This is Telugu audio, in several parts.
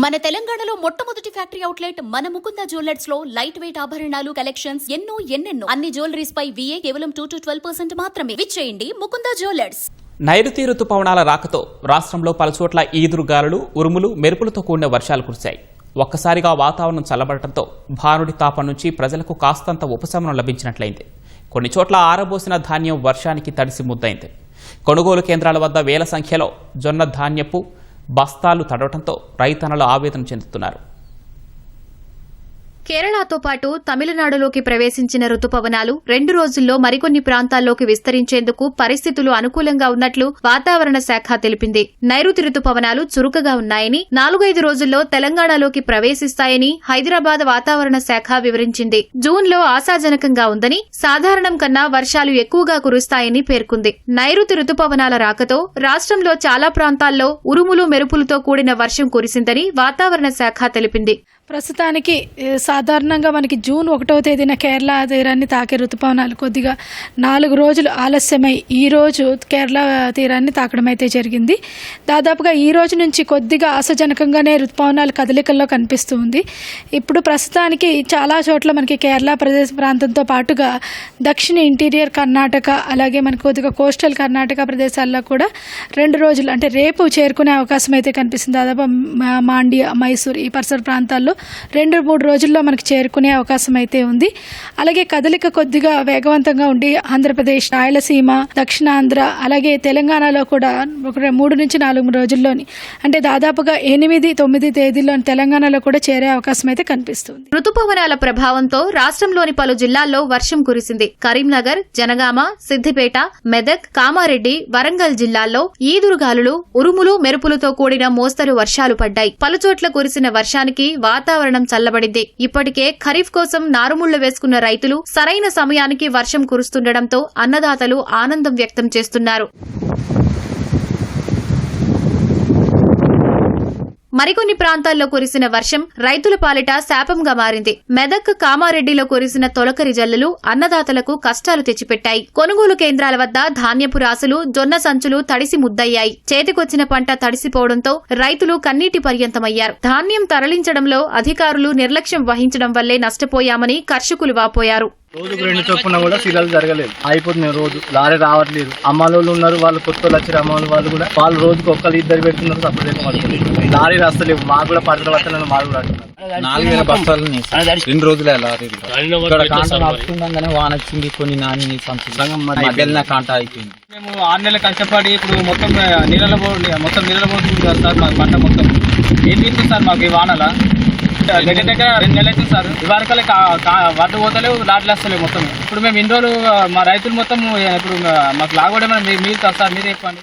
మన తెలంగాణలో మొట్టమొదటి ఫ్యాక్టరీ అవుట్లెట్ మన ముకుంద జ్యువెలర్స్ లో లైట్ వెయిట్ ఆభరణాలు కలెక్షన్స్ ఎన్నెన్నో అన్ని జ్యువెలరీస్ పై VA కేవలం 2 to 12% మాత్రమే. విచ్చేయండి ముకుంద జ్యువెలర్స్. నైరుతి రుతుపవనాల రాకతో రాష్ట్రంలో పలుచోట్ల ఈదురుగాలులు, ఉరుములు, మెరుపులతో కూడిన వర్షాలు కురిశాయి. ఒక్కసారిగా వాతావరణం చల్లబడటంతో భానుడి తాపం నుంచి ప్రజలకు కాస్తంత ఉపశమనం లభించినట్లయింది. కొన్ని చోట్ల ఆరబోసిన ధాన్యం వర్షానికి తడిసి ముద్దైంది. కొనుగోలు కేంద్రాల వద్ద వేల సంఖ్యలో జొన్న ధాన్యపు బస్తాలు తడవడంతో రైతన్నలు ఆవేదన చెందుతున్నారు. కేరళతో పాటు తమిళనాడులోకి ప్రవేశించిన రుతుపవనాలు 2 రోజుల్లో మరికొన్ని ప్రాంతాల్లోకి విస్తరించేందుకు పరిస్థితులు అనుకూలంగా ఉన్నట్లు వాతావరణ శాఖ తెలిపింది. నైరుతి రుతుపవనాలు చురుకుగా ఉన్నాయని, 4-5 రోజుల్లో తెలంగాణలోకి ప్రవేశిస్తాయని హైదరాబాద్ వాతావరణ శాఖ వివరించింది. జూన్లో ఆశాజనకంగా ఉందని, సాధారణం కన్నా వర్షాలు ఎక్కువగా కురుస్తాయని పేర్కొంది. నైరుతి రుతుపవనాల రాకతో రాష్ట్రంలో చాలా ప్రాంతాల్లో ఉరుములు, మెరుపులతో కూడిన వర్షం కురిసిందని వాతావరణ శాఖ తెలిపింది. ప్రస్తుతానికి సాధారణంగా మనకి జూన్ 1వ తేదీన కేరళ తీరాన్ని తాకే రుతుపవనాలు కొద్దిగా 4 రోజులు ఆలస్యమై ఈ రోజు కేరళ తీరాన్ని తాకడం అయితే జరిగింది. దాదాపుగా ఈ రోజు నుంచి కొద్దిగా ఆశాజనకంగానే రుతుపవనాలు కదలికల్లో కనిపిస్తూ ఉంది. ఇప్పుడు ప్రస్తుతానికి చాలా చోట్ల మనకి కేరళ ప్రదేశ ప్రాంతంతో పాటుగా దక్షిణ ఇంటీరియర్ కర్ణాటక, అలాగే మనకి కొద్దిగా కోస్టల్ కర్ణాటక ప్రదేశాల్లో కూడా 2 రోజులు అంటే రేపు చేరుకునే అవకాశం అయితే కనిపిస్తుంది. దాదాపు మాండ్య, మైసూర్ ఈ పరిసర ప్రాంతాల్లో 2-3 రోజుల్లో మనకి చేరుకునే అవకాశం అయితే ఉంది. అలాగే కదలిక కొద్దిగా వేగవంతంగా ఉండి ఆంధ్రప్రదేశ్, రాయలసీమ, దక్షిణాంధ్ర అలాగే తెలంగాణలో కూడా 3 నుంచి 4 రోజుల్లోని అంటే దాదాపుగా 8-9 తేదీల్లోని తెలంగాణలో కూడా చేరే అవకాశం అయితే కనిపిస్తుంది. రుతుపవనాల ప్రభావంతో రాష్ట్రంలోని పలు జిల్లాల్లో వర్షం కురిసింది. కరీంనగర్, జనగామ, సిద్దిపేట, మెదక్, కామారెడ్డి, వరంగల్ జిల్లాల్లో ఈదురుగాలులు, ఉరుములు, మెరుపులతో కూడిన మోస్తరు వర్షాలు పడ్డాయి. పలుచోట్ల కురిసిన వర్షానికి వాతావరణం చల్లబడింది. ఇప్పటికే ఖరీఫ్ కోసం నారుముళ్లు వేసుకున్న రైతులు సరైన సమయానికి వర్షం కురుస్తుండటంతో అన్నదాతలు ఆనందం వ్యక్తం చేస్తున్నారు. మరికొన్ని ప్రాంతాల్లో కురిసిన వర్షం రైతుల పాలిట శాపంగా మారింది. మెదక్, కామారెడ్డిలో కురిసిన తొలకరి జల్లులు అన్నదాతలకు కష్టాలు తెచ్చిపెట్టాయి. కొనుగోలు కేంద్రాల వద్ద ధాన్యపు రాసులు, జొన్న సంచులు తడిసి ముద్దయ్యాయి. చేతికొచ్చిన పంట తడిసిపోవడంతో రైతులు కన్నీటి పర్యంతమయ్యారు. ధాన్యం తరలించడంలో అధికారులు నిర్లక్ష్యం వహించడం వల్లే నష్టపోయామని కర్షకులు వాపోయారు. రోజుకు 2 చొప్పున కూడా సీరియల్ జరగలేదు. అయిపోతుంది రోజు లారీ రావట్లేదు. అమ్మాలోళ్ళు ఉన్నారు, వాళ్ళు కొత్త వచ్చారు. అమ్మాలు వాళ్ళు కూడా వాళ్ళు రోజుకు 1-2 పెడుతున్నారు. సపరేట్ లారీ రాస్తలేవు. మాకు కూడా పడతలు వస్తున్నాను. మాకు కూడా 4000 బస్తాలు 2 రోజులే లారీ వస్తుండగానే వాన వచ్చింది. కొన్ని నాని మధ్యలో కాంట అయిపోయింది. మేము 6 నెలల కష్టపడి ఇప్పుడు మొత్తం నీళ్ళలో పోతుంది కదా సార్. మాకు పంట మొత్తం ఏం తీస్తుంది సార్ మాకు ఈ వానల దగ్గర 2 నెలలు అవుతుంది సార్. ఇవరకలే వడ్డు పోతలేవు, లాట్లు వస్తలేవు మొత్తం. ఇప్పుడు మేము ఇన్ని రోజులు మా రైతులు మొత్తం ఇప్పుడు మాకు లాగోడేమన్నా మీరు సార్ మీరే చెప్పండి.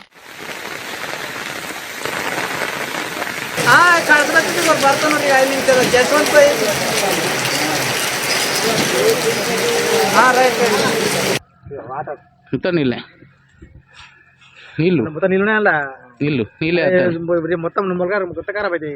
నీళ్ళు మొత్తం నీళ్ళునే నీళ్ళు మొత్తం మొత్తం ఖరాబ్ అయితే